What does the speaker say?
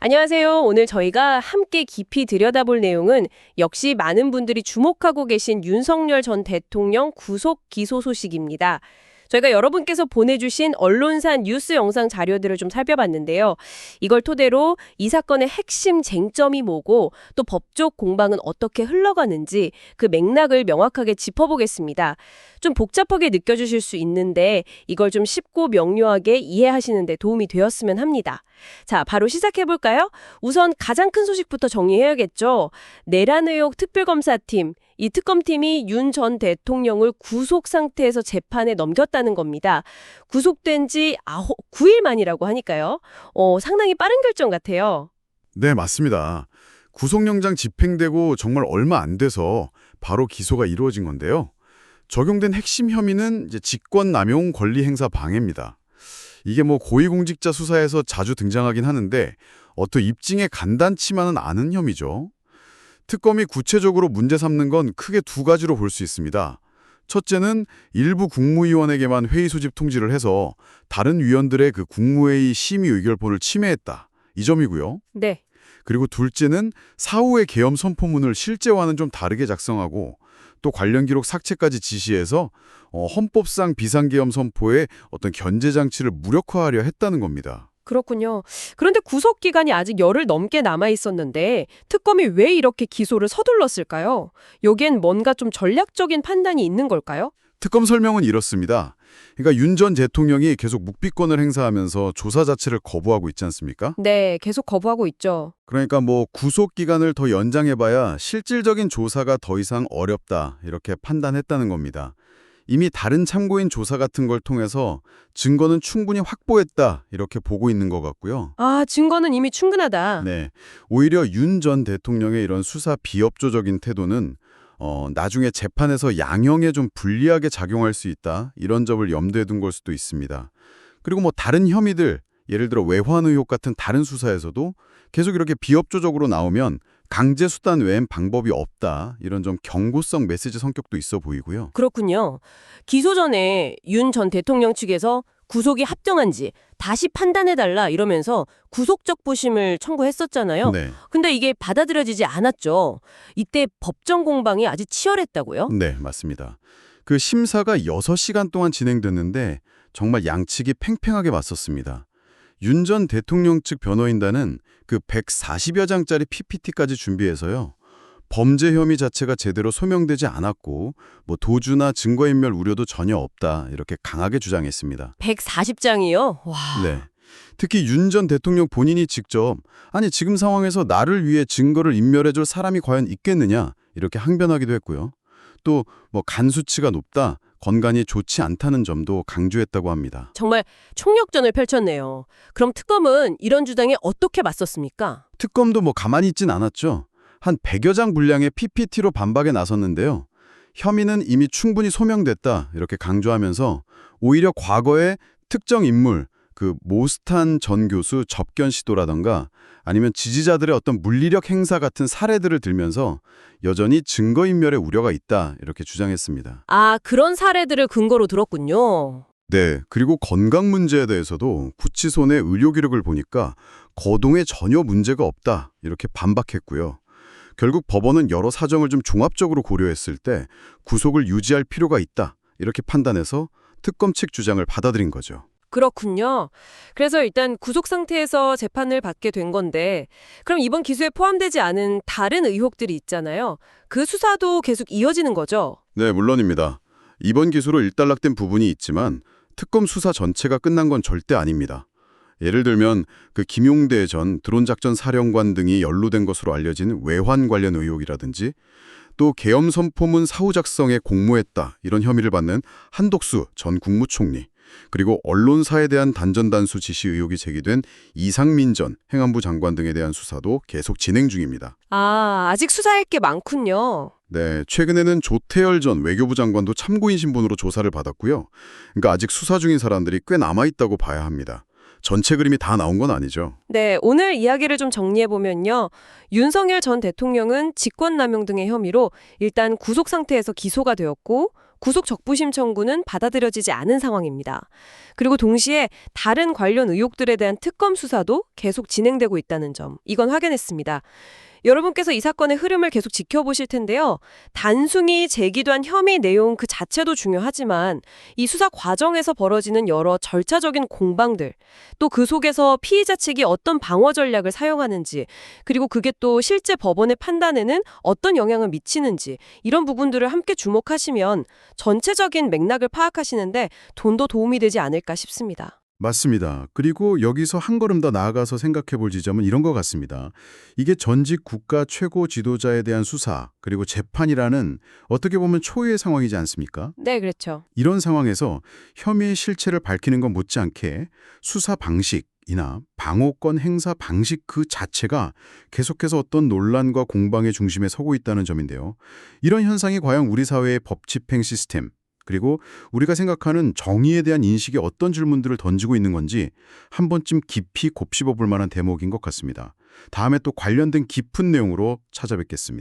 안녕하세요. 오늘 저희가 함께 깊이 들여다볼 내용은 역시 많은 분들이 주목하고 계신 윤석열 전 대통령 구속 기소 소식입니다. 저희가 여러분께서 보내주신 언론사 뉴스 영상 자료들을 좀 살펴봤는데요. 이걸 토대로 이 사건의 핵심 쟁점이 뭐고 또 법적 공방은 어떻게 흘러가는지 그 맥락을 명확하게 짚어보겠습니다. 좀 복잡하게 느껴지실 수 있는데 이걸 좀 쉽고 명료하게 이해하시는 데 도움이 되었으면 합니다. 자, 바로 시작해볼까요? 우선 가장 큰 소식부터 정리해야겠죠. 내란 의혹 특별검사팀, 이 특검팀이 윤 전 대통령을 구속 상태에서 재판에 넘겼다는 겁니다. 구속된 지 9일 만이라고 하니까요. 상당히 빠른 결정 같아요. 네, 맞습니다. 구속영장 집행되고 정말 얼마 안 돼서 바로 기소가 이루어진 건데요. 적용된 핵심 혐의는 이제 직권남용 권리행사 방해입니다. 이게 고위공직자 수사에서 자주 등장하긴 하는데 입증에 간단치만은 않은 혐의죠. 특검이 구체적으로 문제 삼는 건 크게 두 가지로 볼 수 있습니다. 첫째는 일부 국무위원에게만 회의 소집 통지를 해서 다른 위원들의 그 국무회의 심의 의결권을 침해했다. 이 점이고요. 네. 그리고 둘째는 사후의 계엄 선포문을 실제와는 좀 다르게 작성하고 또 관련 기록 삭제까지 지시해서 헌법상 비상계엄 선포의 어떤 견제 장치를 무력화하려 했다는 겁니다. 그렇군요. 그런데 구속 기간이 아직 열흘 넘게 남아 있었는데 특검이 왜 이렇게 기소를 서둘렀을까요? 여기엔 뭔가 좀 전략적인 판단이 있는 걸까요? 특검 설명은 이렇습니다. 그러니까 윤 전 대통령이 계속 묵비권을 행사하면서 조사 자체를 거부하고 있지 않습니까? 네, 계속 거부하고 있죠. 그러니까 구속 기간을 더 연장해봐야 실질적인 조사가 더 이상 어렵다 이렇게 판단했다는 겁니다. 이미 다른 참고인 조사 같은 걸 통해서 증거는 충분히 확보했다 이렇게 보고 있는 것 같고요. 아, 증거는 이미 충분하다. 네, 오히려 윤 전 대통령의 이런 수사 비협조적인 태도는 나중에 재판에서 양형에 좀 불리하게 작용할 수 있다 이런 점을 염두에 둔 걸 수도 있습니다. 그리고 다른 혐의들 예를 들어 외환 의혹 같은 다른 수사에서도 계속 이렇게 비협조적으로 나오면 강제 수단 외엔 방법이 없다. 이런 좀 경고성 메시지 성격도 있어 보이고요. 그렇군요. 기소 전에 윤 전 대통령 측에서 구속이 합정한지 다시 판단해달라 이러면서 구속적 부심을 청구했었잖아요. 네. 근데 이게 받아들여지지 않았죠. 이때 법정 공방이 아주 치열했다고요? 네, 맞습니다. 그 심사가 6시간 동안 진행됐는데 정말 양측이 팽팽하게 맞섰습니다. 윤 전 대통령 측 변호인단은 그 140여 장짜리 PPT까지 준비해서요. 범죄 혐의 자체가 제대로 소명되지 않았고 도주나 증거인멸 우려도 전혀 없다 이렇게 강하게 주장했습니다. 140장이요? 와. 네. 특히 윤 전 대통령 본인이 직접 아니 지금 상황에서 나를 위해 증거를 인멸해줄 사람이 과연 있겠느냐 이렇게 항변하기도 했고요. 또 간 수치가 높다. 건강이 좋지 않다는 점도 강조했다고 합니다. 정말 총력전을 펼쳤네요. 그럼 특검은 이런 주장에 어떻게 맞섰습니까? 특검도 가만히 있진 않았죠. 한 100여 장 분량의 PPT로 반박에 나섰는데요. 혐의는 이미 충분히 소명됐다 이렇게 강조하면서 오히려 과거의 특정 인물, 그 모스탄 전 교수 접견 시도라던가 아니면 지지자들의 어떤 물리력 행사 같은 사례들을 들면서 여전히 증거인멸의 우려가 있다 이렇게 주장했습니다. 아, 그런 사례들을 근거로 들었군요. 네, 그리고 건강 문제에 대해서도 구치소 내 의료 기록을 보니까 거동에 전혀 문제가 없다 이렇게 반박했고요. 결국 법원은 여러 사정을 좀 종합적으로 고려했을 때 구속을 유지할 필요가 있다 이렇게 판단해서 특검 측 주장을 받아들인 거죠. 그렇군요. 그래서 일단 구속 상태에서 재판을 받게 된 건데 그럼 이번 기소에 포함되지 않은 다른 의혹들이 있잖아요. 그 수사도 계속 이어지는 거죠? 네, 물론입니다. 이번 기소로 일단락된 부분이 있지만 특검 수사 전체가 끝난 건 절대 아닙니다. 예를 들면 그 김용대 전 드론작전 사령관 등이 연루된 것으로 알려진 외환 관련 의혹이라든지 또 계엄 선포문 사후 작성에 공모했다 이런 혐의를 받는 한독수 전 국무총리 그리고 언론사에 대한 단전단수 지시 의혹이 제기된 이상민 전 행안부 장관 등에 대한 수사도 계속 진행 중입니다. 아, 아직 수사할 게 많군요. 네, 최근에는 조태열 전 외교부 장관도 참고인 신분으로 조사를 받았고요. 그러니까 아직 수사 중인 사람들이 꽤 남아있다고 봐야 합니다. 전체 그림이 다 나온 건 아니죠. 네, 오늘 이야기를 좀 정리해보면요. 윤석열 전 대통령은 직권남용 등의 혐의로 일단 구속 상태에서 기소가 되었고 구속 적부심 청구는 받아들여지지 않은 상황입니다. 그리고 동시에 다른 관련 의혹들에 대한 특검 수사도 계속 진행되고 있다는 점, 이건 확인했습니다. 여러분께서 이 사건의 흐름을 계속 지켜보실 텐데요. 단순히 제기된 혐의 내용 그 자체도 중요하지만 이 수사 과정에서 벌어지는 여러 절차적인 공방들, 또 그 속에서 피의자 측이 어떤 방어 전략을 사용하는지, 그리고 그게 또 실제 법원의 판단에는 어떤 영향을 미치는지, 이런 부분들을 함께 주목하시면 전체적인 맥락을 파악하시는데 좀 더 도움이 되지 않을까 싶습니다. 맞습니다. 그리고 여기서 한 걸음 더 나아가서 생각해 볼 지점은 이런 것 같습니다. 이게 전직 국가 최고 지도자에 대한 수사, 그리고 재판이라는 어떻게 보면 초유의 상황이지 않습니까? 네, 그렇죠. 이런 상황에서 혐의의 실체를 밝히는 건 못지않게 수사 방식이나 방어권 행사 방식 그 자체가 계속해서 어떤 논란과 공방의 중심에 서고 있다는 점인데요. 이런 현상이 과연 우리 사회의 법 집행 시스템, 그리고 우리가 생각하는 정의에 대한 인식에 어떤 질문들을 던지고 있는 건지 한 번쯤 깊이 곱씹어 볼 만한 대목인 것 같습니다. 다음에 또 관련된 깊은 내용으로 찾아뵙겠습니다.